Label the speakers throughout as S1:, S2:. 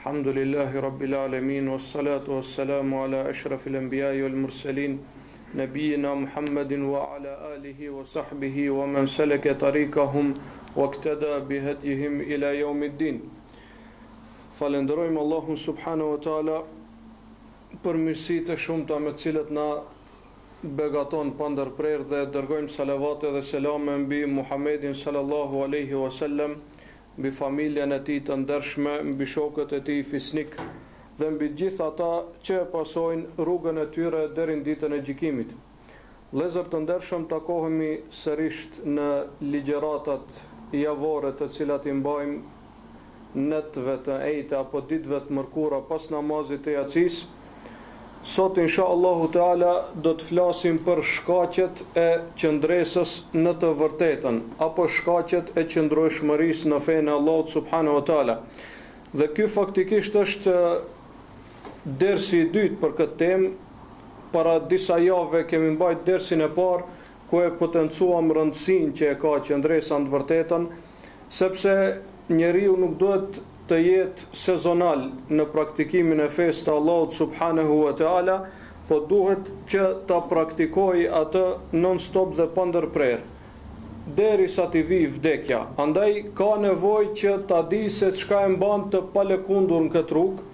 S1: Alhamdulillahi Rabbil Alamin, wassalatu wassalamu ala ashrafil anbiya'i wal mursalin, nabiyina Muhammedin wa ala alihi wa sahbihi wa man salaka tariqahum wa iktada bihadihim ila yawmiddin. Falenderojmë Allahun subhanahu wa taala për mirësitë e shumta me të cilët na begaton pa ndërprerje dhe dërgojmë salavate dhe selame mbi Muhammedin sallallahu alaihi wasallam, mbi familjen e tij të ndershme, mbi shokët e tij fisnik dhe mbi gjithë ata që pasojnë rrugën e tyre deri në ditën e gjykimit. Vëllezër të ndershëm, takohemi sërish në ligjëratat javore të cilat i mbajmë netëve të ejta apo ditëve të mërkura pas namazit të yacis. Sot inshallahu taala do të flasim për shkaqet e qëndresës në të vërtetën apo shkaqet e qëndrueshmërisë në fenë e Allahut subhanahu wa taala. Dhe ky faktikisht është dersi i dytë për këtë temë. Para disa javë kemi mbajtur dersin e parë ku e potencuam rëndësinë që e ka qëndresa në të vërtetën, sepse njeriu nuk duhet të jetë sezonal në praktikimin e fesë të Allahut subhanahu wa taala, po duhet që ta praktikojë atë non-stop dhe pa ndërprerje, derisa t'i vijë vdekja. Andaj ka nevojë që ta di se çka e mban të palëkundur në këtë rrugë,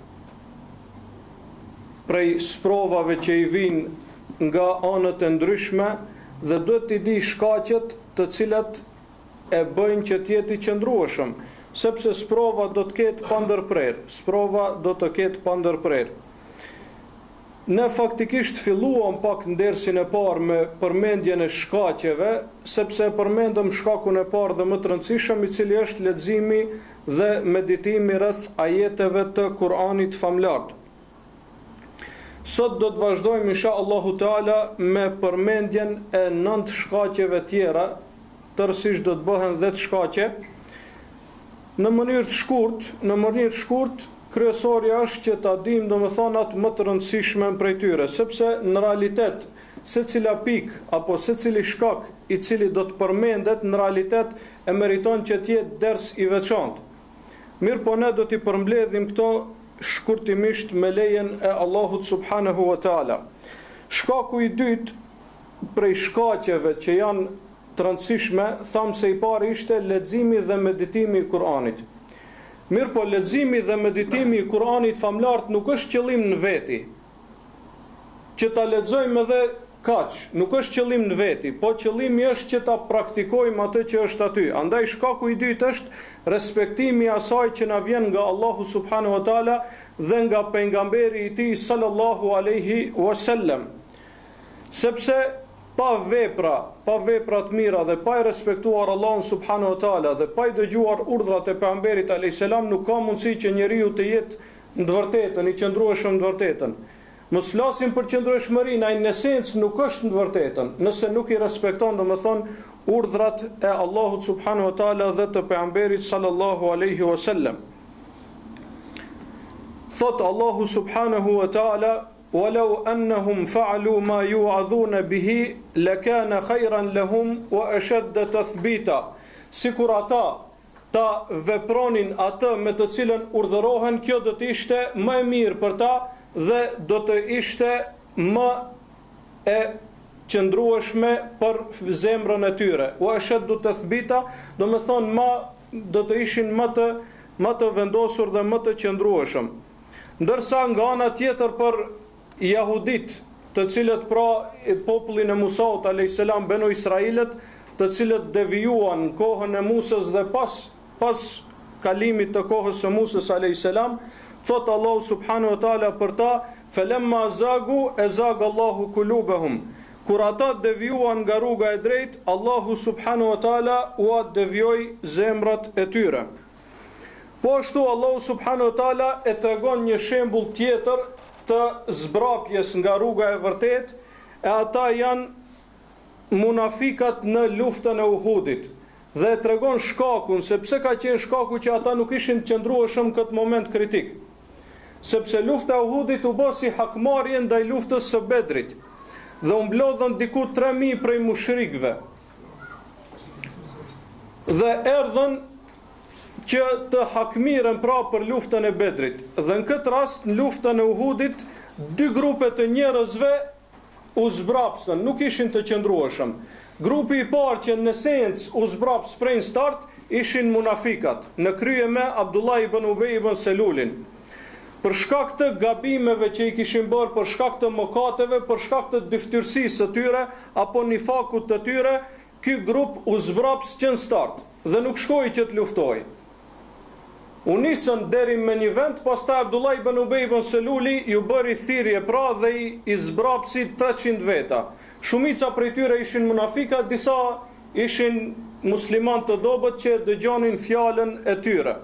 S1: prej sprovave që i vijnë nga anët e ndryshme, dhe duhet t'i di shkaqet të cilat e bëjnë që të jetë i qëndrueshëm, sepse sprova do të ketë pa ndërprerje. Ne faktikisht filluam pak në dersin e parë me përmendjen e shkaqeve, sepse përmendëm shkakun e parë dhe më të rëndësishëm, i cili është leximi dhe meditimi rreth ajeteve të Kuranit famlar. Sot do të vazhdojmë inshallahu taala me përmendjen e 9 shkaqeve tjera, tërësisht do të bëhen 10 shkaqe. Në mënyrë të shkurt, kryesorja është që ta dimë domethënë atë më të rëndësishme prej tyre, sepse në realitet secila pikë apo secili shkak i cili do të përmendet në realitet e meriton që të jetë ders i veçantë. Mirë po ne do t'i përmbledhim këto shkurtimisht me lejen e Allahut subhanahu wa taala. Shkaku i dytë prej shkaqeve që janë të rëndësishme, thamë se i pari ishte leximi dhe meditimi i Kuranit. Mirë po leximi dhe meditimi i Kuranit famlart nuk është qëllim në veti, që ta lexojmë edhe kaq, nuk është qëllim në veti, po qëllimi është që ta praktikojmë atë që është aty. Andaj shkaku i dytë është respektimi i asaj që na vjen nga Allahu subhanahu wa taala dhe nga pejgamberi i tij sallallahu alaihi wasallam. Sepse pa vepra të mira dhe pa i respektuar Allahun subhanahu wa taala dhe pa i dëgjuar urdhrat e pejgamberit alayhis salam, nuk ka mundësi që njeriu të jetë në të vërtetën, i qëndrueshëm në të vërtetën. Mos flasim për qëndrueshmërinë, ai në esencë nuk është në të vërtetën, nëse nuk i respekton domethënë urdhrat e Allahut subhanahu wa taala dhe të pejgamberit sallallahu alaihi wasallam. Thot Allahu subhanahu wa taala: "Walau annahum fa'alu ma yu'adhuna bihi lakana khayran lahum wa ashadda tathbita." Sikur ata ta vepronin atë me të cilën urdhërohen, kjo do të ishte më e mirë për ta dhe do të ishte më e qëndrueshme për zemrën e tyre. Wa ashaddu tathbita, do të thonë do të ishin më të vendosur dhe më të qëndrueshëm. Ndërsa nga ana tjetër për jahudit, të cilët pra popullin e Musaut alayhis salam, benu Israilet, të cilët devijuan në kohën e Musës dhe pas kalimit të kohës së Musës alayhis salam, thot Allahu subhanahu wa taala për ta: "Falamma zagu azaga Allahu qulubahum." Kur ata devijuan nga rruga e drejtë, Allahu subhanahu wa taala u devijoi zemrat e tyre. Po ashtu Allahu subhanahu wa taala e tregon një shembull tjetër të zbrapjes nga rruga e vërtet, e ata janë munafikat në luftën e Uhudit. Dhe tregon shkakun, se pse ka qenë shkaku që ata nuk ishin qëndrueshëm këtë moment kritik. Sepse lufta e Uhudit u bë si hakmarrje ndaj luftës së Bedrit, dhe u mblodhën diku 3000 prej mushrikëve. Dhe erdhën që të hakmiren pra për luftën e Bedrit. Dhe në këtë rast, në luftën e Uhudit, dy grupe të njerëzve u zbrapsën, nuk ishin të qëndrueshëm. Grupi i parë që në esencë u zbraps prej në start ishin munafikat, në krye me Abdullah ibn Ubej ibn Selulin. Për shkak të gabimeve që i kishin bërë, për shkak të mëkateve, për shkak të dyftyrësisë së tyre apo nifakut të tyre, ky grup u zbraps që në start dhe nuk shkoi që të luftoi. U nisën deri me një vend, pastaj Abdullah ibn Ubej ibn Seluli ju bëri thirrje pra dhe i zbrapsi 300 veta. Shumica prej tyre ishin munafika, disa ishin musliman të dobët që dëgjonin fjalën e tyre.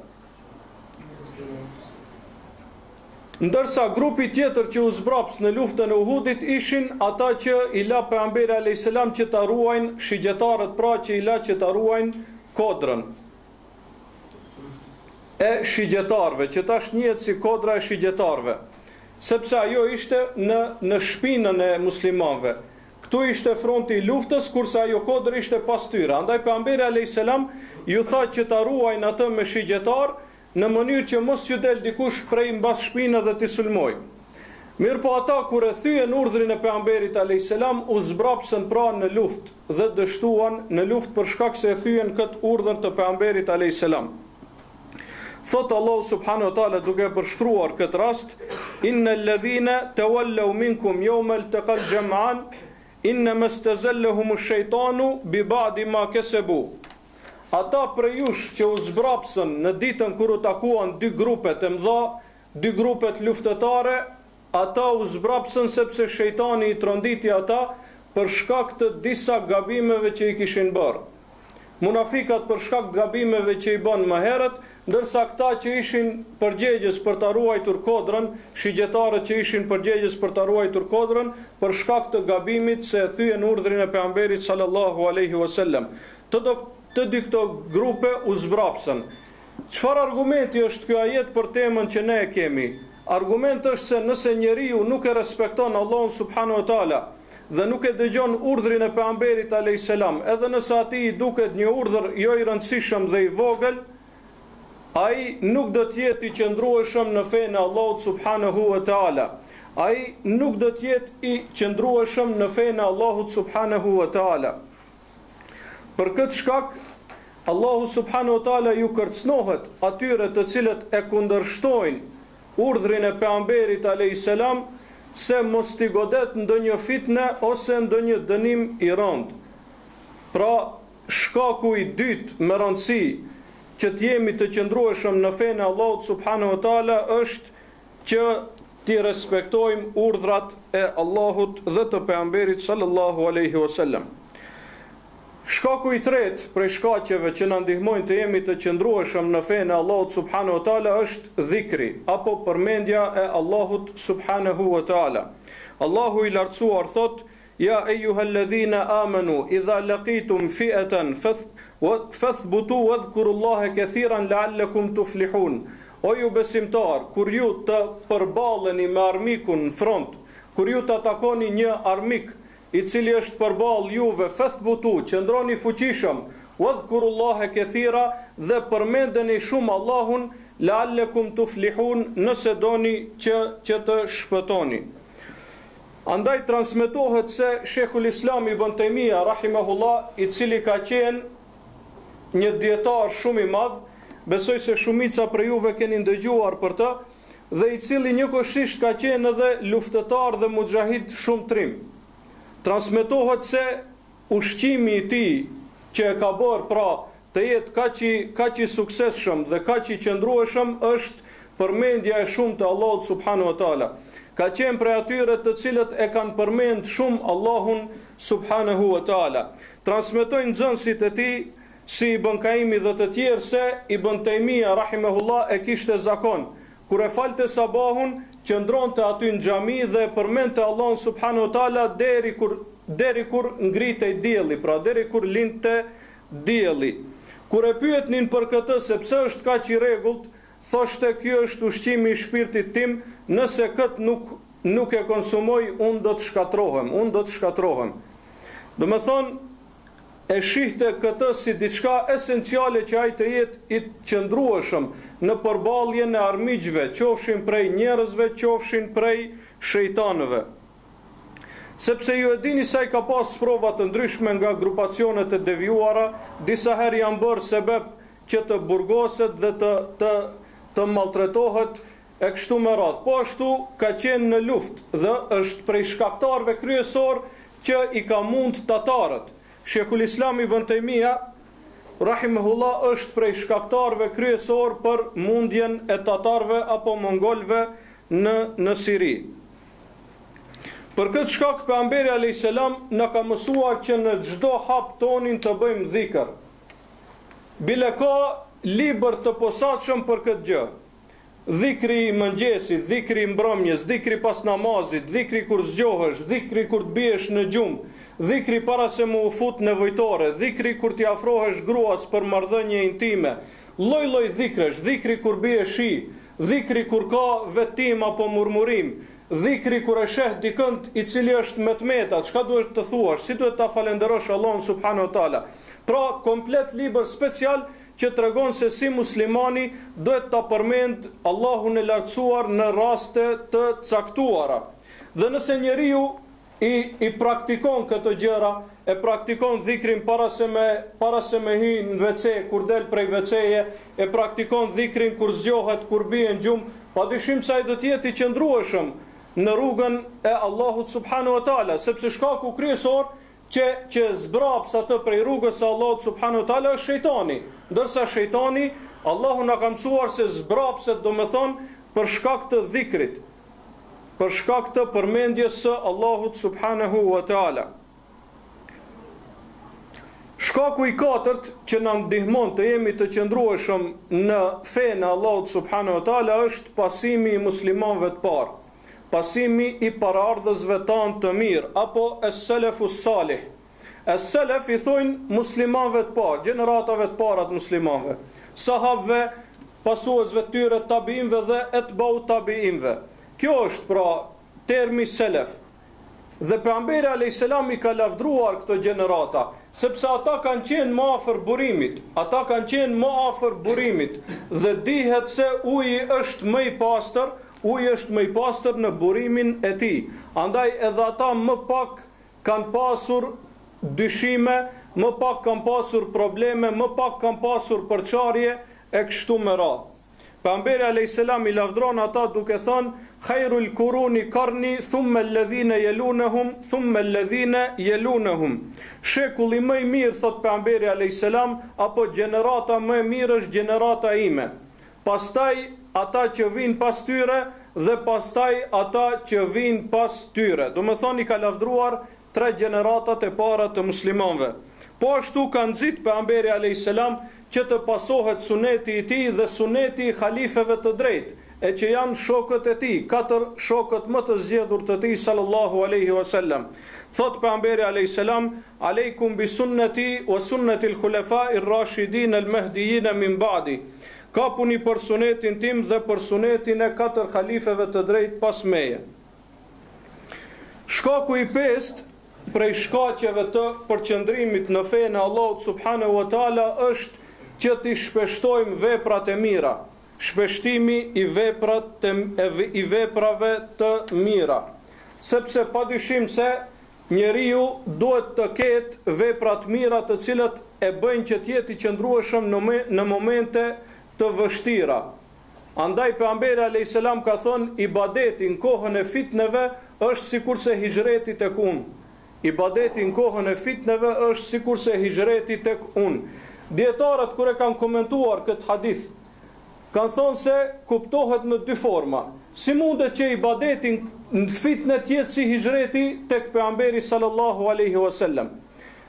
S1: Ndërsa grupi tjetër që u zbraps në luftën e Uhudit ishin ata që i la pejgamberi alayhis salam që ta ruajnë shigjetarët, pra që i la që ta ruajnë kodrën e shigjetarëve, që tash njihet si kodra e shigjetarëve, sepse ajo ishte në shpinën e muslimanëve. Këtu ishte fronti i luftës, kurse ajo kodër ishte pas tyre. Andaj pejgamberi alayhis salam ju tha që ta ruajnë atë me shigjetar, në mënyrë që mos ju del dikush prej mbas shpinë dhe t'i sulmoj. Mirë po ata kur e thyen urdhrin e pejgamberit alayhis salam, u zbrapsën pra në luftë dhe dështuan në luftë për shkak se e thyen këtë urdhër të pejgamberit alayhis salam. Thot Allah subhanahu wa taala duke përshkruar këtë rast, innal ladhina tawallaw minkum yawma altaqal jam'an innama istazallahum ash-shaytanu bi ba'di ma kasabu. Ata prej jush që u zbrapsën në ditën kur u takuan dy grupe të mëdha, dy grupet luftëtare, ata u zbrapsën sepse shejtani i tronditi ata për shkak të disa gabimeve që i kishin bërë. Munafikat për shkak të gabimeve që i bën më herët, ndërsa këta që ishin përgjegjës për ta ruajtur kodrën, shigjetarët që ishin përgjegjës për ta ruajtur kodrën, për shkak të gabimit se e thyen urdhrin e pejgamberit sallallahu alaihi wasallam. Të dy këto grupe u zbrapsën. Çfarë argumenti është ky ajet për temën që ne e kemi? Argumenti është se nëse njeriu nuk e respekton Allahun subhanahu wa taala dhe nuk e dëgjon urdhrin e pejgamberit alayhis salam, edhe nëse atij i duket një urdhër jo i rëndësishëm dhe i vogël, ai nuk do të jetë i qëndrueshëm në fenë e Allahut subhanahu wa taala. Ai nuk do të jetë i qëndrueshëm në fenë e Allahut subhanahu wa taala. Për këtë shkak, Allahu subhanahu wa taala ju kërcënohet atyre të cilët e kundërshtojnë urdhrin e pejgamberit alayhis salam se mos t'i godet ndonjë fitne ose ndonjë dënim i rënd. Pra, shkaku i dytë me rëndësi që t'jemi të qëndrueshëm në fenë e Allahut subhanahu wa taala është që t'i respektojmë urdhrat e Allahut dhe të pejgamberit sallallahu alaihi wasallam. Shkaku i tretë prej shkaqeve që na ndihmojnë të jemi të qëndrueshëm në fenë e Allahut subhanahu wa taala është dhikri apo përmendja e Allahut subhanahu wa taala. Allahu i lartësuar thot: "Ya ayyuhalladhina amanu idha laqitum fi'atan fathbutu wadhkurullaha kathiran la'allakum tuflihun." O ju besimtar, kur ju të përballeni me armikun në front, kur ju të atakoni një armik i cili është përballë juve, fathbutu, qëndroni fuqishëm, wadhkurullaha kathira, dhe përmendeni shumë Allahun, la'allakum tuflihun, nëse doni që të shpëtoni. Andaj transmetohet se Sheikhul Islam Ibn Taymija rahimahullah, i cili ka qenë një dietar shumë i madh, besoj se shumica për juve keni ndëgjuar për të, dhe i cili njëkohësisht ka qenë edhe luftëtar dhe mujahid shumë trim. Transmetohet se ushqimi i tij që e ka bërë pra të jetë kaq i suksesshëm dhe kaq i qëndrueshëm është përmendja e shumtë e Allahut subhanahu wa taala. Ka qenë prej atyre të cilët e kanë përmend shumë Allahun subhanahu wa taala. Transmetojnë nxënësit e tij si Ibn Kaimi dhe të tjerë se Ibn Taymija rahimahullah e kishte zakon, kur e falte sabahun, qëndronte aty në xhami dhe përmendte Allahun subhanahu wa taala deri kur ngritej dielli, pra deri kur lindte dielli. Kur e pyetnin për këtë se pse është kaq i rregullt, thoshte ky është ushqimi i shpirtit tim, nëse kët nuk e konsumoj, unë do të shkatrohem. Do me thonë, e shihte këtë si diçka esenciale që ai të jetë i qëndrueshëm në përballjen e armiqve, qofshin prej njerëzve, qofshin prej shejtanëve. Sepse ju e dini se ai ka pas prova të ndryshme nga grupacionet e devijuara, disa herë janë bërë sebeb që të burgoset dhe të maltretohet e kështu me radhë. Po ashtu ka qenë në luftë dhe është prej shkaktarëve kryesor që i ka mund tatarët. Sheikhul Islam Ibn Taymija rahimahullah është prej shkaktarëve kryesor për mundjen e tatarëve apo mongolëve në Siri. Për këtë shkak pejgamberi alayhis salam na ka mësuar që në çdo hap tonin të bëjmë dhikr. Bile ka libër të posaçëm për këtë gjë. Dhikri i mëngjesit, dhikri i mbrëmjes, dhikri pas namazit, dhikri kur zgjohesh, dhikri kur të biesh në gjumë, dhikri para se mu fut nevojtore, dhikri kur t'i afrohesh gruas për marrëdhënie intime, lloj-lloj dhikresh, dhikri kur bie shi, dhikri kur ka vetim apo murmurim, dhikri kur e sheh dikënd i cili është me tmetat, çka duhet të thuash, si duhet ta falenderosh Allahun subhanahu wa taala. Pra komplet libër special që tregon se si muslimani duhet ta përmend Allahun e lartësuar në raste të caktuara. Dhe nëse njeriu i praktikon këto gjëra, e praktikon dhikrin para se me hy në WC, kur del prej WC-je, e praktikon dhikrin kur zgjohet, kur bie në gjumë, padyshim se ai do të jetë i qëndrueshëm në rrugën e Allahut subhanahu wa taala, sepse shkaku kryesor që zbraps atë prej rrugës së Allahut subhanahu wa taala është shejtani. Ndërsa shejtani, Allahu na ka mësuar se zbrapset, domethënë për shkak të dhikrit, për shkak të përmendjes së Allahut subhanahu wa taala. Shkaku i katërt që na ndihmon të jemi të qëndrueshëm në fenë e Allahut subhanahu wa taala është pasimi i muslimanëve të parë. Pasimi i paraardhësve tanë të mirë, apo es-selefus salih. Es-selef i thojnë muslimanëve të parë, gjeneratave të para të muslimanëve, sahabëve, pasuesve të tyre, tabiinve dhe etbau tabiinve. Kjo është pra termi selef. Dhe pejgamberi alayhis salam i ka lavdruar këto gjenerata, sepse ata kanë qenë më afër burimit, dhe dihet se uji është më i pastër, uji është më i pastër në burimin e tij. Andaj edhe ata më pak kanë pasur dyshime, më pak kanë pasur probleme, më pak kanë pasur përçarje e kështu me radhë. Pejgamberi alayhis salam i lavdron ata duke thënë: "Khairul quruni qarni, thumma alladhina yalunhum, thumma alladhina yalunhum." Shekulli më i mirë, thot pejgamberi alayhis salam, apo gjenerata më e mirë është gjenerata ime. Pastaj ata që vinë pas tyre dhe pastaj ata që vinë pas tyre. Do më thoni ka lavdruar 3 gjeneratat e para të muslimanëve. Po ashtu ka nxit pejgamberi alayhis salam që të pasohet suneti i tij dhe suneti i halifeve të drejtë, e që janë shokët e tij, 4 shokët më të zgjedhur të tij sallallahu alaihi wasallam. Thot pejgamberi alayhis salam: "Aleikum bi sunnati wa sunnati al-khulafa'ir rashidin al-mahdiyyin min ba'di." Kapuni për sunetin tim dhe për sunetin e 4 halifeve të drejtë pas meje. Shkaku i 5 prej shkaqeve të përqendrimit në fenë e Allahut subhanahu wa taala është që t'i shpeshtojmë veprat e mira, shpeshtimi i veprave të mira. Sepse padyshim se njeriu duhet të ketë vepra të mira të cilat e bëjnë që të jetë i qëndrueshëm në momente të vështira. Andaj pejgamberi alayhis salam ka thënë: ibadeti në kohën e fitneve është sikurse hijreti tek unë. Ibadeti në kohën e fitneve është sikurse hijreti tek unë. Dietarët kur e kanë komentuar këtë hadith, kanë thonë se kuptohet në 2 forma. Si mundet që ibadeti në fitne të jetë si hijreti tek pejgamberi sallallahu alaihi wasallam?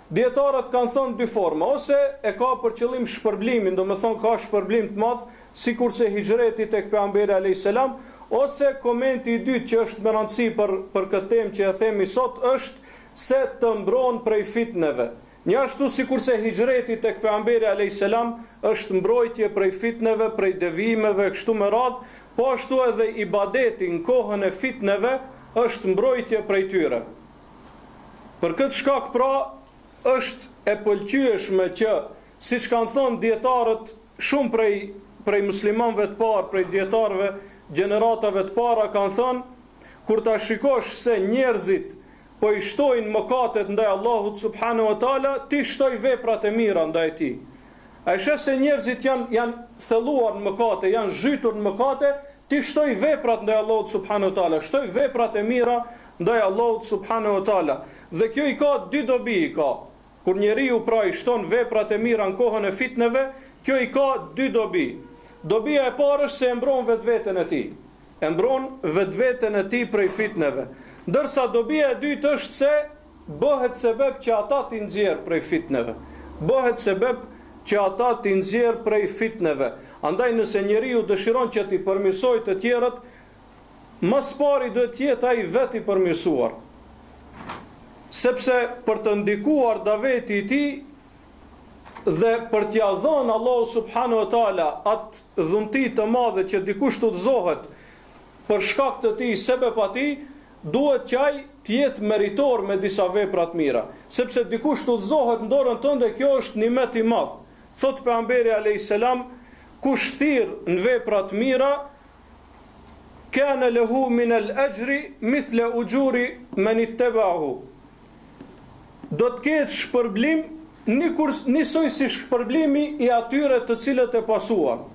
S1: Dietarët kanë thënë 2 forma, ose e ka për qëllim shpërblimin, do me thonë ka shpërblim të madh, sikurse hijreti tek pejgamberi alayhis salam, ose komenti i dytë që është me rëndësi për këtë temë që e themi sot është se të mbron prej fitneve. Njashtu sikurse hijreti tek pejgamberi alayhis salam është mbrojtje prej fitneve, prej devijimeve kështu me radhë, po ashtu edhe ibadeti në kohën e fitneve është mbrojtje prej tyre. Për këtë shkak pra është e pëlqyeshme që, siç kanë thonë dietarët, shumë prej muslimanëve të parë, prej dietarëve gjeneratave të para kanë thonë, kur ta shikosh se njerëzit po i shtojnë mëkatet ndaj Allahut subhanahu wa taala, ti shtoj veprat e mira ndaj tij. A e sheh se njerëzit janë thelluar në mëkate, janë zhytur në mëkate, ti shtoj veprat ndaj Allahut subhanahu wa taala, shtoj veprat e mira ndaj Allahut subhanahu wa taala. Dhe kjo i ka dy dobi i ka. Kur njeriu pra i shton veprat e mira në kohën e fitneve, kjo i ka dy dobi. Dobia e parë është se e mbron vetveten e tij. E mbron vetveten e tij prej fitneve. Ndërsa dobia e dytë është se bëhet sebeb që ata t'i nxjerr prej fitneve. Bëhet sebeb që ata t'i nxjerr prej fitneve. Andaj nëse njeriu dëshiron që t'i përmirësojë të tjerët, më së pari duhet të jetë ai vetë i përmirësuar. Sepse për të ndikuar daveti i tij dhe për t'ia dhënë Allahu subhanahu wa taala atë dhunti të madhe që dikush udhëzohet për shkak të tij, sebeb atij, duhet që ai të jetë meritor me disa vepra të mira, sepse dikush udhëzohet në dorën tënde, kjo është nimet i madh. Thot pejgamberi alayhis salam, kush thirr në vepra të mira, kana lahu min al-ajri mithla ujuri man ittaba'ahu. Do të ketë shpërblim njësoj si shpërblimi i atyre të cilët e pasuan.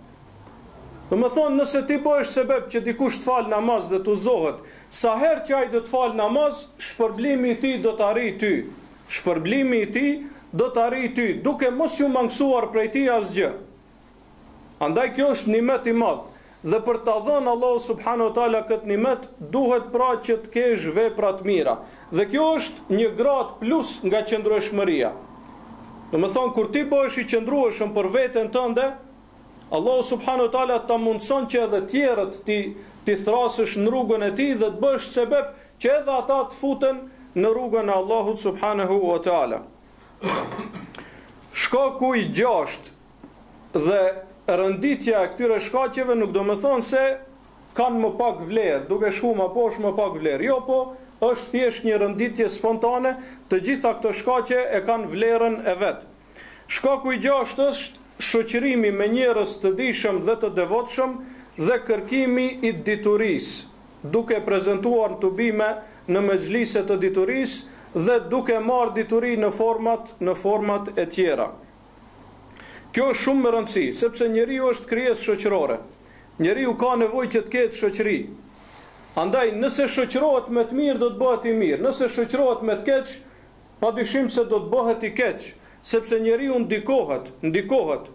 S1: Do më thonë, nëse ti bëhesh sebeb që dikush të falë namaz dhe të uzohet, sa herë që ai do të falë namaz, shpërblimi i tij do të arrijë ty. Shpërblimi i tij do të arrijë ty, duke mos ju mangësuar prej tij asgjë. Andaj kjo është nimet i madh. Dhe për ta dhënë Allahu subhanahu wa taala këtë nimet, duhet pra që të kesh vepra të mira. Dhe kjo është një grad plus nga qëndrueshmëria. Do më thonë, kur ti bëhesh i qëndrueshëm për veten tënde, Allahu subhanahu wa taala ta mundson që edhe tjerët ti thrasësh në rrugën e tij dhe të bësh sebeb që edhe ata të futen në rrugën e Allahut subhanahu wa taala. Shkaku i gjashtë dhe rënditja e këtyre shkaqeve nuk do më thonë se kanë më pak vlerë, duke shku më poshtë më pak vlerë. Jo, po është thjesht një rënditje spontane, të gjitha këto shkaqe e kanë vlerën e vet. Shkaku i gjashtë është shoqërimi me njerëz të dijshëm dhe të devotshëm dhe kërkimi i diturisë, duke prezantuar tubime në mezhlise të diturisë dhe duke marrë dituri në format e tjera. Kjo është shumë me rëndësi, sepse njeriu është krijesë shoqërore. Njeriu ka nevojë që të ketë shoqëri. Andaj, nëse shoqërohet me të mirë, do të bëhet i mirë. Nëse shoqërohet me të keq, padyshim se do të bëhet i keq, sepse njeriu ndikohet.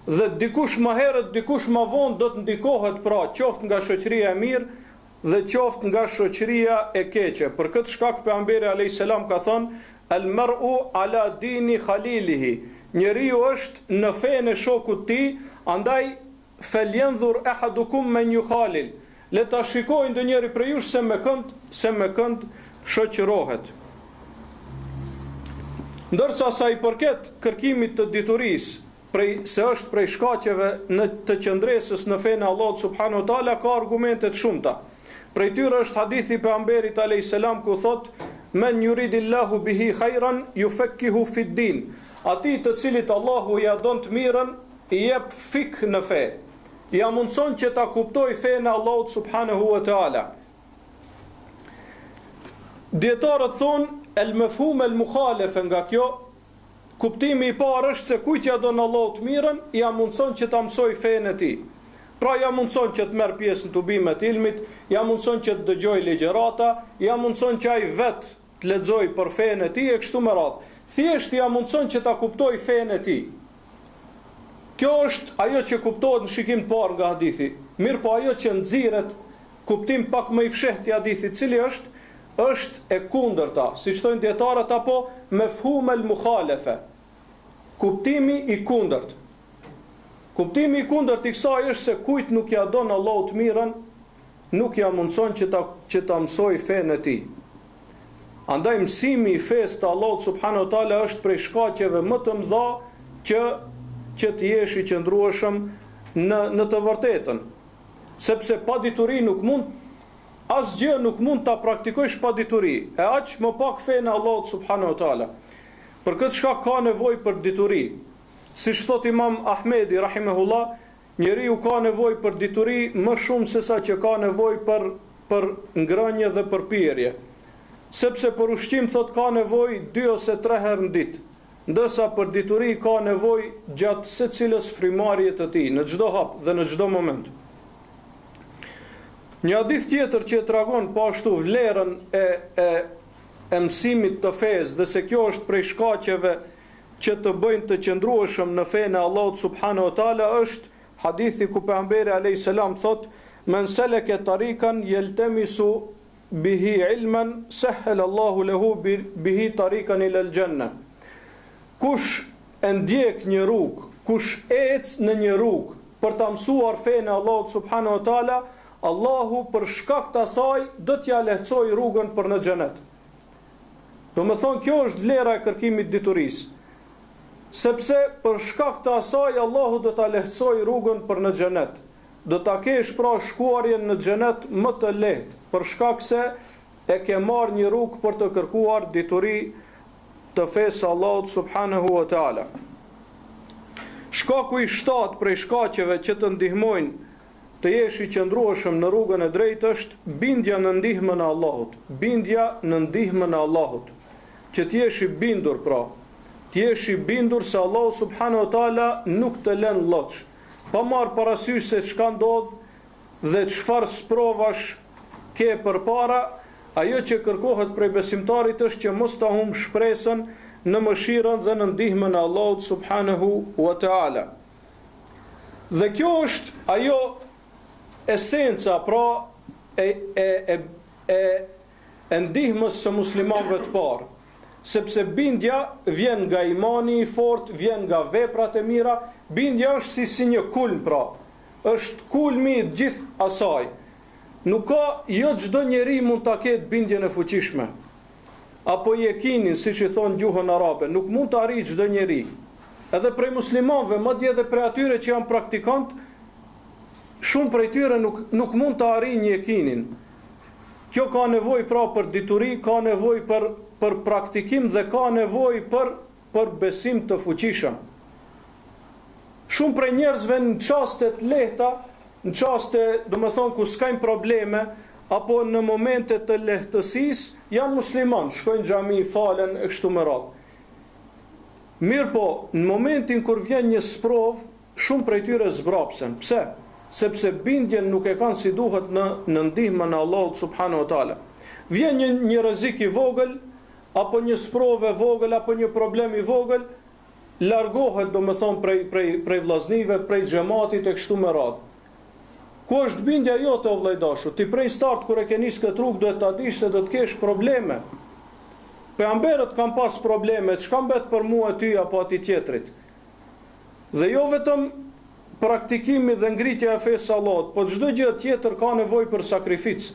S1: Dhe dikush më herët, dikush më vonë do të ndikohet, pra qoftë nga shoqëria e mirë dhe qoftë nga shoqëria e keqe. Për këtë shkak pejgamberi alayhis salam ka thënë: "Al-mar'u ala dini khalilihi." Njeriu është në fenë e shokut të tij, andaj falyanzur ahadukum man yukhalil. Le ta shikojë ndonjëri prej jush se me kënd shoqërohet. Ndërsa sa i përket kërkimit të diturisë, se është prej shkaqeve të qëndresës në fenë e Allahut subhanahu wa taala, ka argumente të shumta. Prej tyre është hadithi pejgamberit alayhis salam ku thot: "Men yuridillahu bihi khairan yufakkihu fid din." Ati të cilit Allahu ja don të mirën, i jep fik në fe. Ja mundson që ta kuptoj fenë e Allahut subhanahu wa taala. Dietarët thonë el mafhum el mukhalefe nga kjo, kuptimi i parë është se kujt ja don Allahu të mirën, ja mundson që ta mësoj fenë e tij. Pra ja mundson që të merr pjesë në tubimet e ilmit, ja mundson që të dëgjoj ligjërata, ja mundson që ai vet të lexoj për fenë e tij e kështu me radhë. Thjesht ja mundson që ta kuptoj fenë e tij. Kjo është ajo që kuptohet në shikim të parë nga hadithi. Mirë, po ajo që nxirret kuptim pak më i fshehtë i hadithit, cili është e kundërta, siç thonë dietarët, apo mafhum el mukhalefe. Kuptimi i kundërt. Kuptimi i kundërt i kësaj është se kujt nuk ja don Allahu të mirën, nuk ja mundson që ta mësoj fenë e tij. Andaj mësimi i fesë të Allahut subhanahu wa taala është prej shkaqeve më të mëdha që të jesh i qëndrueshëm në të vërtetën. Sepse pa dituri asgjë nuk mund ta praktikojsh pa dituri. E aq më pak fenë e Allahut subhanahu wa taala. Për këtë shkak ka nevojë për dituri. Siç thot Imam Ahmedi rahimahullah, njeriu ka nevojë për dituri më shumë se sa që ka nevojë për ngrënie dhe për pirje. Sepse për ushqim thot ka nevojë 2 ose 3 herë në ditë, ndërsa për dituri ka nevojë gjatë secilës frymarrje të tij, në çdo hap dhe në çdo moment. Një hadith tjetër që tregon po ashtu vlerën e mësimit të fesë dhe se kjo është prej shkaqeve që të bëjnë të qëndrueshëm në fenë e Allahut subhanahu wa taala është hadithi ku pejgamberi alayhis salam thot: "Men salaka tariqan yaltamisu bihi ilman sahhala Allahu lahu bihi tariqan ila al-janna." Kush e ndjek një rrugë, kush ec në një rrugë për ta mësuar fenë e Allahut subhanahu wa taala, Allahu për shkak të asaj do t'ja lehtësoj rrugën për në xhenet. Do me thonë, kjo është vlera e kërkimit diturisë, sepse për shkak të asaj Allahu do t'a lehtësoj rrugën për në xhenet. Do t'a kesh pra shkuarjen në xhenet më të lehtë, për shkak se e ke marrë një rrugë për të kërkuar dituri të fesë Allahut subhanahu wa taala. Shkaku i 7 prej shkaqeve që të ndihmojnë të jesh i qëndrueshëm në rrugën e drejtë është bindja në ndihmën e Allahut. Bindja në ndihmën e Allahut. Që të jesh i bindur pra. Të jesh i bindur se Allahu subhanahu wa taala nuk të lën lloç. Pa marr parasysh se çka ndodh dhe çfarë sprovash ke përpara, ajo që kërkohet prej besimtarit është që mos ta humb shpresën në mëshirën dhe në ndihmën e Allahut subhanahu wa taala. Dhe kjo është ajo esenca pra e ndihmës së muslimanëve të parë, sepse bindja vjen nga imani i fortë, vjen nga veprat e mira. Bindja është si një kulm pra, është kulmi i gjithë asaj. Nuk ka, jo çdo njeri mund ta ketë bindjen e fuqishme, apo jekinin, siç i thon gjuhën arabe, nuk mund të arrijë çdo njeri. Edhe prej muslimanëve, madje edhe prej atyre që janë praktikantë, shumë prej tyre nuk mund të arrijnë jekinin. Kjo ka nevojë pra për dituri, ka nevojë për praktikim dhe ka nevojë për besim të fuqishëm. Shumë prej njerëzve në çaste të lehta, në çaste, domethënë ku s'kajnë probleme, apo në momente të lehtësisë, janë musliman, shkojnë xhami, falen e kështu me radhë. Mirë po, në momentin kur vjen një sprov, shumë prej tyre zbrapsen. Pse? Sepse bindjen nuk e kanë si duhet në ndihmën e Allahut subhanahu wa taala. Vjen një rrezik i vogël, apo një sprov e vogël, apo një problem i vogël, largohet domethënë prej vllaznive, prej xhamatit e kështu me radhë. Ku është bindja jote o vllai dashur? Ti prej start kur e ke nis këtë rrugë duhet ta dish se do të kesh probleme. Pejgamberët kanë pas probleme, çka mbet për mua ty apo atij tjetrit. Dhe jo vetëm praktikimi dhe ngritja e fesë së Allahut, po çdo gjë tjetër ka nevojë për sakrificë.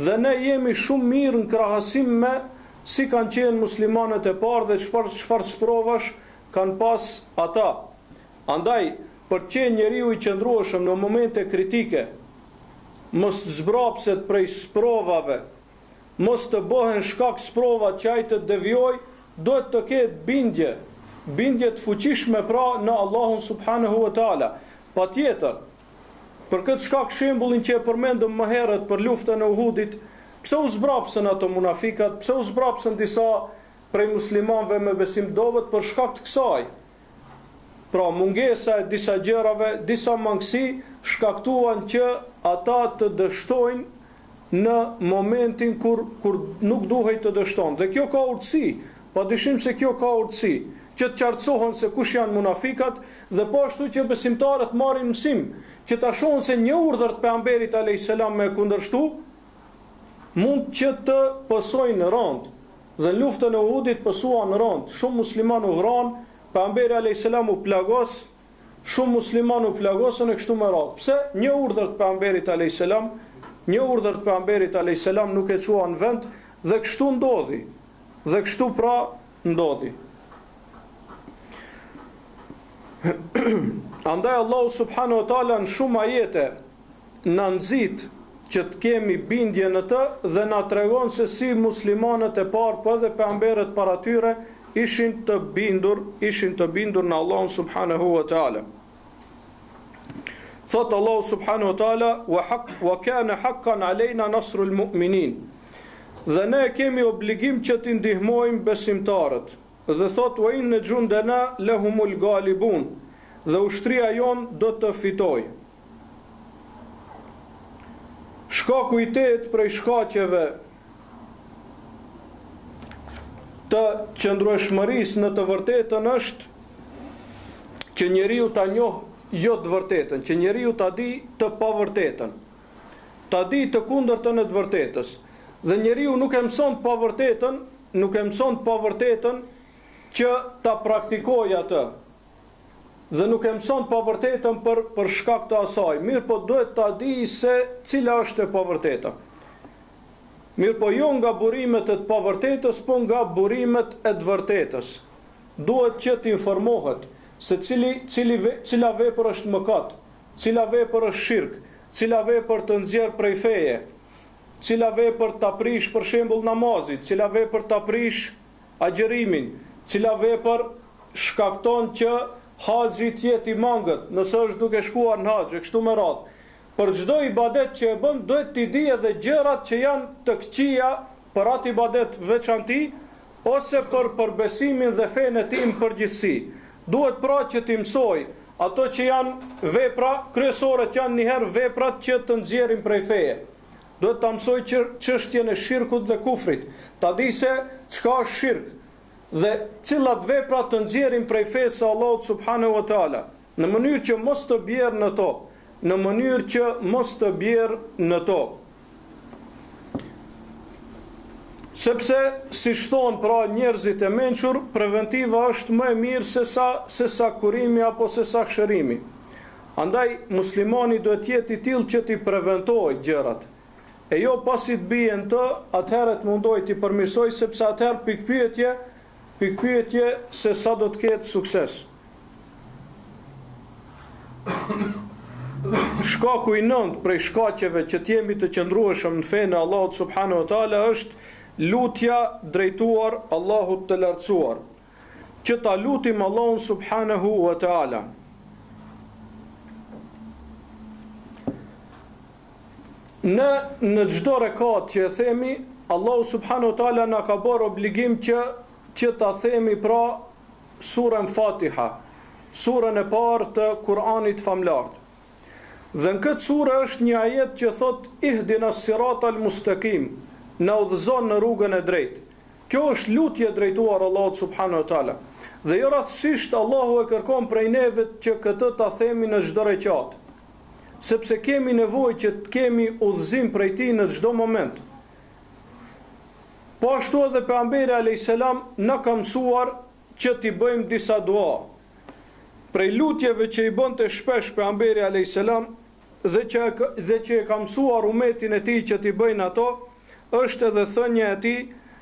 S1: Dhe ne jemi shumë mirë në krahasim me si kanë qenë muslimanët e parë dhe çfarë sprovash kanë pas ata. Andaj, për të qenë njeriu i qëndrueshëm në momente kritike, mos zbrapset prej sprovave, mos të bëhen shkak sprovat që ai të devijoj, duhet të ketë bindje të fuqishme pra në Allahun subhanahu wa taala. Patjetër, për këtë shkak shembullin që e përmendëm më herët për luftën e Uhudit, pse u zbrapsën ato munafikat, pse u zbrapsën disa prej muslimanëve me besim dobët për shkak të kësaj. Pra mungesa e disa gjërave, disa mangësi shkaktuan që ata të dështojnë në momentin kur nuk duhej të dështon. Dhe kjo ka urtësi, padyshim se kjo ka urtësi, që të qartësohen se kush janë munafikat dhe po ashtu që besimtarët marrin mësim, që ta shohin se një urdhër të pejgamberit alayhis salam me kundërshtu mund që të pësojnë rënd. Dhe në luftën e Uhudit pësuan rënd, shumë muslimanë u vranë, pejgamberi alayhis salam u plagos, shumë muslimanë u plagosën e kështu me radhë. Pse? Një urdhër të pejgamberit alayhis salam, një urdhër të pejgamberit alayhis salam nuk e çuan në vend dhe kështu ndodhi. Dhe kështu pra ndodhi. Andaj Allahu subhanahu wa taala në shumë ajete na nxit që të kemi bindje në të dhe na tregon se si muslimanët e parë, po edhe pejgamberët para tyre ishin të bindur në Allahun subhanahu wa taala. Thot Allahu subhanahu wa taala, wa kana haqqan alejna nasrul mu'minin. Dhe ne kemi obligim që t'i ndihmojmë besimtarët. Dhe thot, wa inna jundana lahumul ghalibun. Dhe ushtria jon do të fitoj. Shkaku i tetë prej shkaqeve të qëndrueshmërisë në të vërtetën është që njeriu ta njohë jo të vërtetën, që njeriu ta di të pavërtetën, ta di të kundërtën e të vërtetës. Dhe njeriu nuk e mëson të pavërtetën që ta praktikojë atë. Dhe nuk e mëson të pavërtetën për shkak të asaj. Mirë po duhet ta di se cila është e pavërteta. Mirë po jo nga burimet e të pavërtetës, po nga burimet e të vërtetës. Duhet që të informohet se cila vepër është mëkat, cila vepër është shirk, cila vepër të nxjerr prej feje, cila vepër të aprish për shembull namazit, cila vepër të aprish agjerimin, cila vepër shkakton që haxhi të jetë i mangët, nëse është duke shkuar në haxh, kështu me radhë. Për çdo ibadet që e bën, duhet t'i di edhe gjërat që janë të këqija për atë ibadet veçanti, ose për përbesimin dhe fenë e tij në përgjithësi. Duhet pra që t'i mësoj ato që janë vepra kryesore, që janë njëherë veprat që të nxjerrin prej feje. Duhet ta mësoj çështjen e shirkut dhe kufrit, ta di se çka është shirk dhe cilat vepra të nxjerrin prej fesë së Allahut subhanahu wa taala, në mënyrë që mos të bjerë në to, Sepse, si shton pra njerëzit e mençur, preventiva është më e mirë se sa kurimi apo se sa shërimi. Andaj, muslimani duhet jetë i tillë që t'i preventojë gjërat. E jo pasi të bien të, atëherë të mundoj t'i përmirësoj, sepse atëherë pikpyetje se sa do të ketë sukses. Shkaku i nënt prej shkaqeve që t'jemi të qëndrueshëm në fenë e Allahut subhanahu wa taala është lutja drejtuar Allahut të lartësuar, që ta lutim Allahun subhanahu wa taala. Në çdo rekat që e themi, Allahu subhanahu wa taala na ka bërë obligim që ta themi pra surën Fatiha, surën e parë të Kur'anit famlart. Dhe në këtë surë është një ajet që thot ihdinas siratal mustaqim, na udhëzon në rrugën e drejtë. Kjo është lutje drejtuar Allahut subhanahu wa taala. Dhe jo rastësisht Allahu e kërkon prej neve që këtë ta themi në çdo rekat, sepse kemi nevojë që të kemi udhëzim prej tij në çdo moment. Po ashtu edhe pejgamberi alayhis salam na ka mësuar që t'i bëjmë disa dua. Prej lutjeve që i bënte shpesh pejgamberi alayhis salam dhe që e ka mësuar umetin e tij që t'i bëjnë ato, është edhe thënia e tij,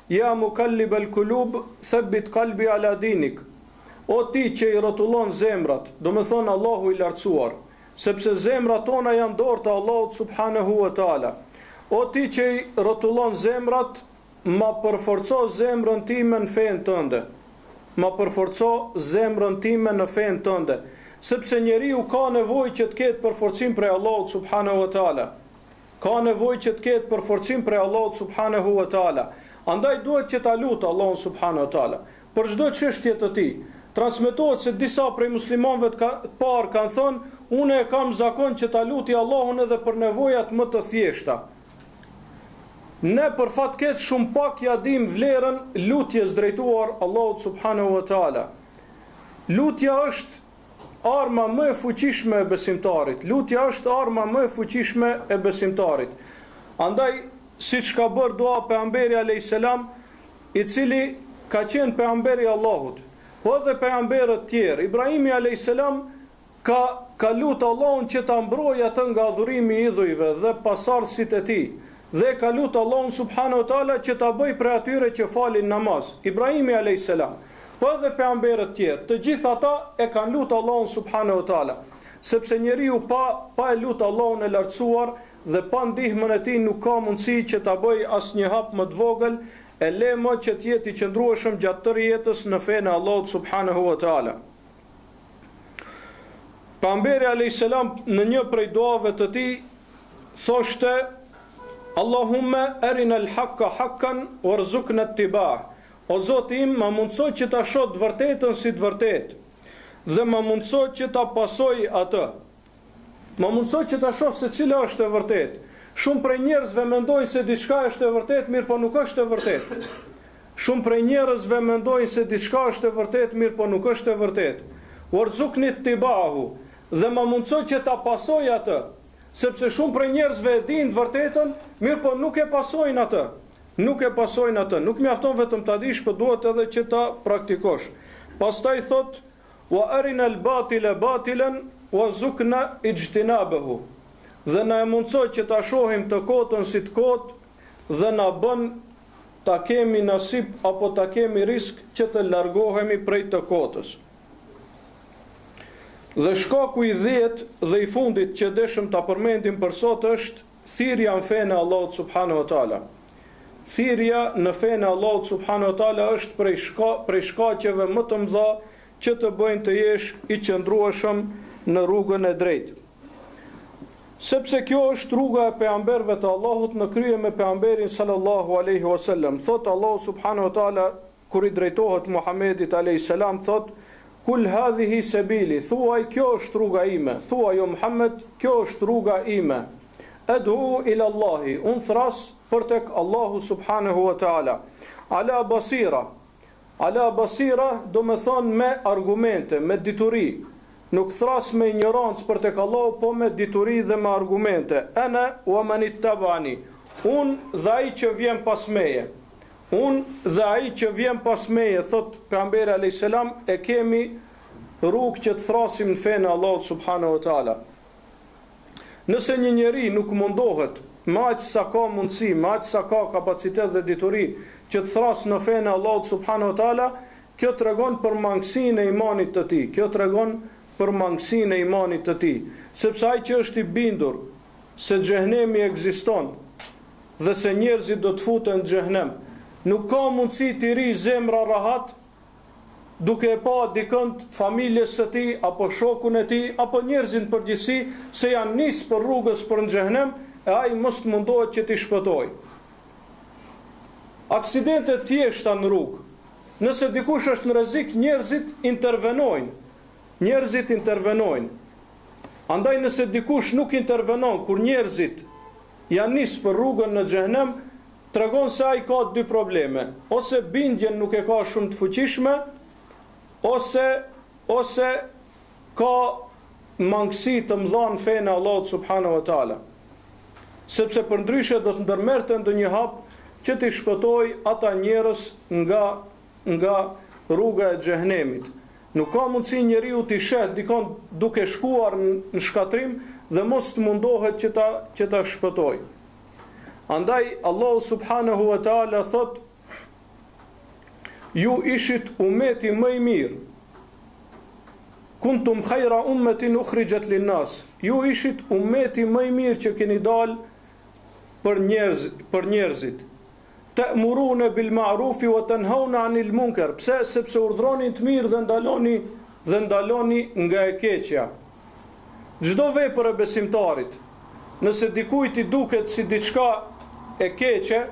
S1: ja mukallibal kulub, thabbit qalbi ala dinik. O ti që i rrotullon zemrat, do me thonë Allahu i lartësuar, sepse zemrat tona janë dorë të Allahut subhanahu wa taala. O ti që i rrotullon zemrat, ma përforco zemrën time në fenë tënde. Ma përforco zemrën time në fenë tënde, sepse njeriu ka nevojë që të ketë përforcim prej Allahut subhanahu wa taala. Ka nevojë që të ketë përforcim prej Allahut subhanahu wa taala. Andaj duhet që ta lutë Allahun subhanahu wa taala për çdo çështje të tij. Transmetohet se disa prej muslimanëve të parë kanë thënë, unë e kam zakon që ta luti Allahun edhe për nevojat më të thjeshta. Ne për fat keq shumë pak ja dim vlerën lutjes drejtuar Allahut subhanahu wa taala. Lutja është arma më e fuqishme e besimtarit. Lutja është arma më e fuqishme e besimtarit. Andaj, siç ka bërë dua pejgamberi alayhis salam, i cili ka qenë pejgamberi i Allahut, po edhe pejgamberët tjerë, Ibrahimi alayhis salam ka lutë Allahun që ta mbrojë atë nga adhurimi i idhujve dhe pasardhësit e tij, dhe ka lutë Allahun subhanahu wa taala që ta bëjë prej atyre që falin namaz. Ibrahimi alayhis salam, po edhe pejgamberët tjerë, të gjithë ata e kanë lutë Allahun subhanahu wa taala, sepse njeriu pa e lutë Allahun e lartësuar dhe pa ndihmën e tij nuk ka mundësi që ta bëjë asnjë hap më të vogël e le më që të jetë i qëndrueshëm gjatë tërë jetës në fenë e Allahut subhanahu wa taala. Pejgamberi alayhis salam në një prej duave të tij thoshte: Allahumma arina al-haqqa haqqan warzuqna ittiba'ah. O Zoti im, ma mundsoj që ta shoh të vërtetën si të vërtetë dhe ma mundsoj që ta pasoj atë. Ma mundsoj që ta shoh se cila është e vërtetë. Shumë prej njerëzve mendojnë se diçka është e vërtetë, mirë po nuk është e vërtetë. Shumë prej njerëzve mendojnë se diçka është e vërtetë, mirë po nuk është e vërtetë. Warzuqni ittiba'ahu, dhe ma mundsoj që ta pasoj atë, sepse shumë prej njerëzve e dinë të vërtetën, mirë po nuk e pasojnë atë. Nuk e pasojnë atë. Nuk mjafton vetëm ta dish, por duhet edhe që ta praktikosh. Pastaj thot: wa arina al-batila batilan warzuqna ijtinabahu. Dhe na e mundsoj që ta shohim të kotën si të kotë dhe na bën ta kemi nasip apo ta kemi risk që të largohemi prej të kotës. Dhe shkaku i 10 dhe i fundit që deshëm ta përmendim për sot është thirrja në fenë e Allahut subhanahu wa taala. Thirrja në fenë e Allahut subhanahu wa taala është prej shkaqeve më të mëdha që të bëjnë të jesh i qëndrueshëm në rrugën e drejtë. Sepse kjo është rruga e pejgamberëve të Allahut në krye me pejgamberin sallallahu alaihi wasallam. Thot Allahu subhanahu wa taala kur i drejtohet Muhamedit alayhis salam, thot: Kul hadhihi sabili, thuaj kjo është rruga ime. Thuaj o Muhammed, kjo është rruga ime. Ad'u ila Allahi, unë thras për tek Allahu subhanahu wa taala. Ala basira do me thonë me argumente, me dituri. Nuk thras me ignorancë për tek Allahu, po me dituri dhe me argumente. Ana wa man ittabani, unë dhe ai që vjen pas meje. Unë dhe ai që vjen pas meje, thot pejgamberi alayhis salam, e kemi rrugë që të thrasim në fenë e Allahut subhanahu wa taala. Nëse një njeri nuk mundohet, me aq sa ka mundësi, me aq sa ka kapacitet dhe dituri, që të thras në fenë e Allahut subhanahu wa taala, kjo tregon për mangësinë e imanit të tij. Kjo tregon për mangësinë e imanit të tij, sepse ai që është i bindur se xhehenemi ekziston dhe se njerëzit do të futen në xhehenem, nuk ka mundësi të ri zemra rahat duke e pa dikënd familjes së tij apo shokun e tij apo njerëzin përgjithësi se janë nis për rrugës për në xhehenem, e ai mos mundohet që t'i shpëtojë. Aksidente thjeshta në rrugë. Nëse dikush është në rrezik, njerëzit intervenojnë. Andaj nëse dikush nuk intervenon kur njerëzit janë nis për rrugën në xhehenem, tregon se ai ka dy probleme. Ose bindjen nuk e ka shumë të fuqishme, ose ka mangësi të mëdha në fenë e Allahut subhanahu wa taala. Sepse përndryshe do të ndërmerrte ndonjë hap që t'i shpëtoj ata njerëz nga rruga e xhehenemit. Nuk ka mundësi njeriu t'i shet dikon duke shkuar në shkatrim dhe mos të mundohet që ta shpëtoj. Andaj Allahu subhanahu wa taala thot: ju ishit umeti më i mirë. Kuntum khayra ummetin ukhrijat lin-nas. Ju ishit umeti më i mirë që keni dalë për njerëzit. Ta'muruna bil ma'rufi wa tanhauna 'anil munkar. Pse? Sepse urdhronin të mirë dhe ndaloni nga e keqja. Çdo vepër e besimtarit, nëse dikujt i duket si diçka e keqe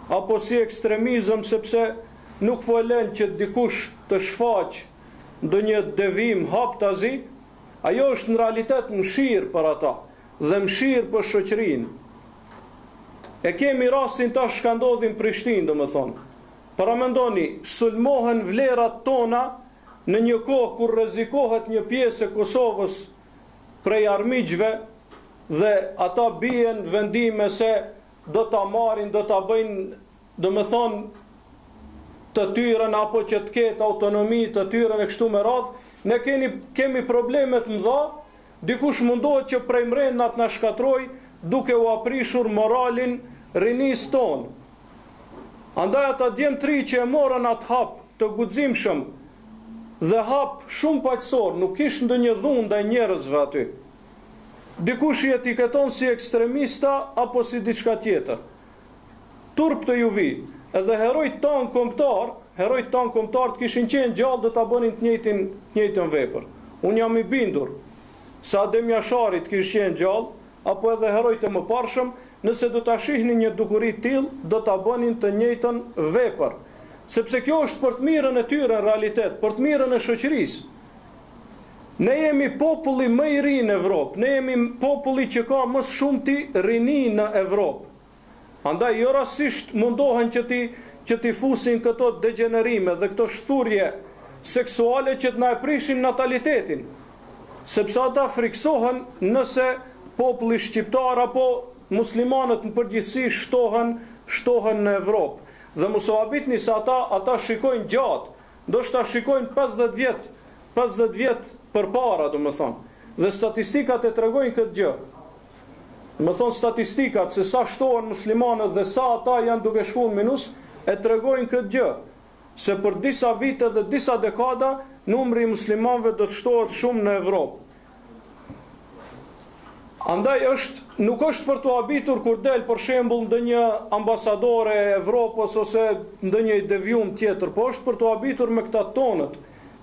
S1: apo si ekstremizëm, sepse nuk po e lën që dikush të shfaq ndonjë devim haptazi, ajo është në realitet mëshirë për ata dhe mëshirë për shoqërinë. E kemi rastin tash ka ndodhin në Prishtinë, domethënë. Para mendoni, sulmohen vlerat tona në një kohë kur rrezikohet një pjesë e Kosovës prej armiqve dhe ata bien vendime se do ta marrin, do ta bëjnë, domethënë, të tyren apo që të ketë autonomi të tyren e kështu me radhë. Ne kemi problemet mëdha, dikush mundohet që prej mrenat na shkatroj duke u aprishur moralin rinis ton. Andaj ata djemtri që e morën atë hap të guximshëm dhe hap shumë paqësor, nuk kishte ndonjë dhunë ndaj njerëzve aty. Dikush i etiketon si ekstremista apo si diçka tjetër. Turp të ju vi, edhe herojt tanë kombëtar të kishin qenë gjallë dhe ta bënin të njëjtën vepër. Unë jam i bindur se Adem Jashari të kishte qenë gjallë, apo edhe herojt e mëparshëm, nëse do ta shihnin një dukuri të tillë, do ta bënin të njëjtën vepër. Sepse kjo është për të mirën e tyre në realitet, për të mirën e shoqërisë. Ne jemi populli më i ri në Evropë, ne jemi populli që ka më shumëti rini në Evropë. Andaj jo rastisht mundohen që ti fusin këto degenerime dhe këto shturje seksuale që të na e prishin natalitetin. Sepse ata friksohen nëse populli shqiptar apo muslimanët në përgjithësi shtohen në Evropë. Dhe mos u habitni se ata shikojnë gjatë, ndoshta shikojnë 50 vjet përpara, domethënë. Dhe statistikat e tregojnë këtë gjë. Domethënë statistikat se sa shtohen muslimanët dhe sa ata janë duke shkuar minus e tregojnë këtë gjë. Se për disa vite dhe disa dekada numri i muslimanëve do të shtohet shumë në Evropë. Andaj nuk është për të habitur kur del për shembull ndonjë ambasadore e Evropës ose ndonjë devijum tjetër, po është për të habitur me këta tonët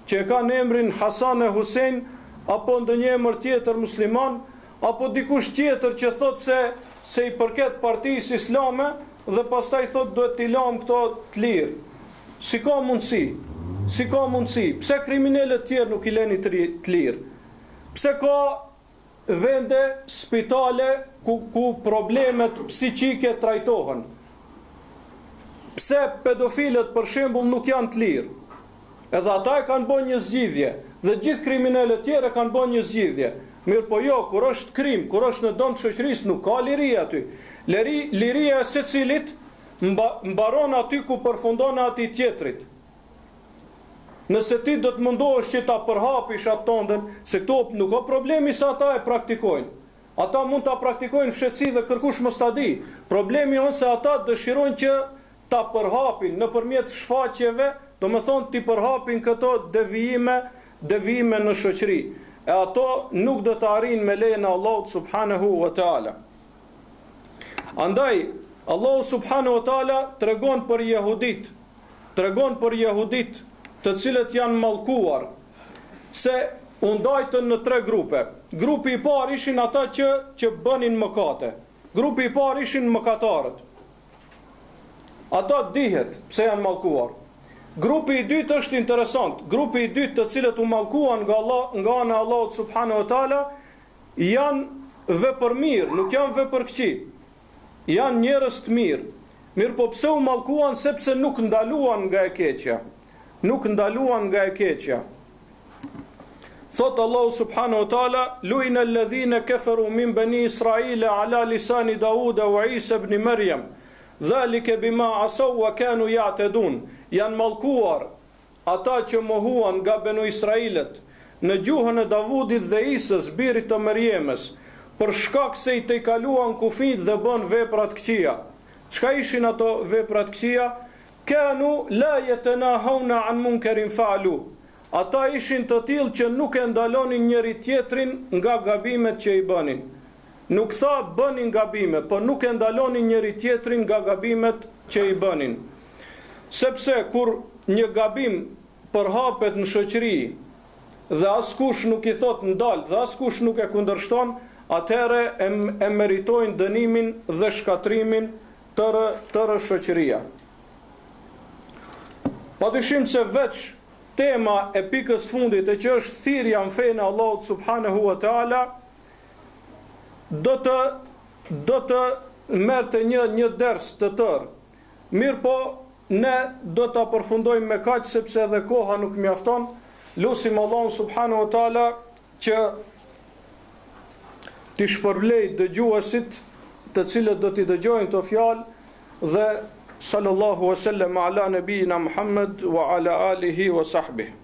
S1: që e kanë emrin Hasan e Husein apo ndonjë emër tjetër musliman apo dikush tjetër që thot se i përket partisë islame dhe pastaj thot duhet t'i lëm këto të lirë. Si ka mundësi? Pse kriminalët tjerë nuk i leni të lirë? Pse ka vende, spitale ku problemet psiqike trajtohen? Pse pedofilët për shembull nuk janë të lirë? Edhe ata e kanë bërë një zgjidhje, dhe gjithë kriminalët tjerë kanë bërë një zgjidhje. Mirë po jo, kur është krim, kur është në dëm të shoqërisë, nuk ka liri aty. Liria e secilit mbaron aty ku përfundon ati tjetrit. Nëse ti do të mundohesh që ta përhapish atë tëndën, se këto nuk ka problemi se ata e praktikojnë. Ata mund ta praktikojnë fshetësi dhe kërkush mos ta di. Problemi është se ata dëshirojnë që ta përhapin nëpërmjet shfaqjeve, domethënë ti përhapin këto devijime në shoqëri. E ato nuk do të arrijnë me lejen e Allahut subhanahu wa taala. Andaj Allahu subhanahu wa taala tregon për jehudit, të cilët janë mallkuar, se u ndajtën në 3 grupe. Grupi i parë ishin ata që bënin mëkate. Grupi i parë ishin mëkatarët. Ata dihet pse janë mallkuar. Grupi i dytë është interesant. Grupi i dytë, të cilët u mallkuan nga ana e Allahut subhanahu wa taala, janë vepërmirë, nuk janë vepërkeqi. Janë njerëz të mirë. Mirë po pse u mallkuan? Sepse nuk ndaluan nga e keqja. Thot Allahu subhanahu wa taala: "Lu'ina alladhina kafaru min bani Israila ala lisani Dauda wa Isa ibn Maryam, dhalika bima asaw wa kanu ya'tadun." Janë mallkuar ata që mohuan nga Banu Israilet në gjuhën e Davudit dhe Isës, birit të Mërjemës, për shkak se i tejkaluan kufit dhe bën vepra të këqija. Çka ishin ato vepra të këqija? Kanu la yatanahawna an munkarin fa'alu. Ata ishin të tillë që nuk e ndalonin njëri tjetrin nga gabimet që i bënin. Nuk tha bënin gabime, por nuk e ndalonin njëri tjetrin nga gabimet që i bënin. Sepse kur një gabim përhapet në shoqëri dhe askush nuk i thot ndal dhe askush nuk e kundërshton, atëherë e meritojnë dënimin dhe shkatrimin tërë shoqëria. Padyshim se veç tema e pikës fundit e që është thirrja në fenë e Allahut subhanahu wa taala do të merrte një ders të tërë. Mirë po, ne do ta përfundojmë me kaq sepse edhe koha nuk mjafton. Lutim Allahun subhanahu wa taala që t'i shpërblej dëgjuesit të cilët do t'i dëgjojnë këto fjalë dhe sallallahu wa sallam ala nabiyina Muhammad wa ala alihi wa sahbihi.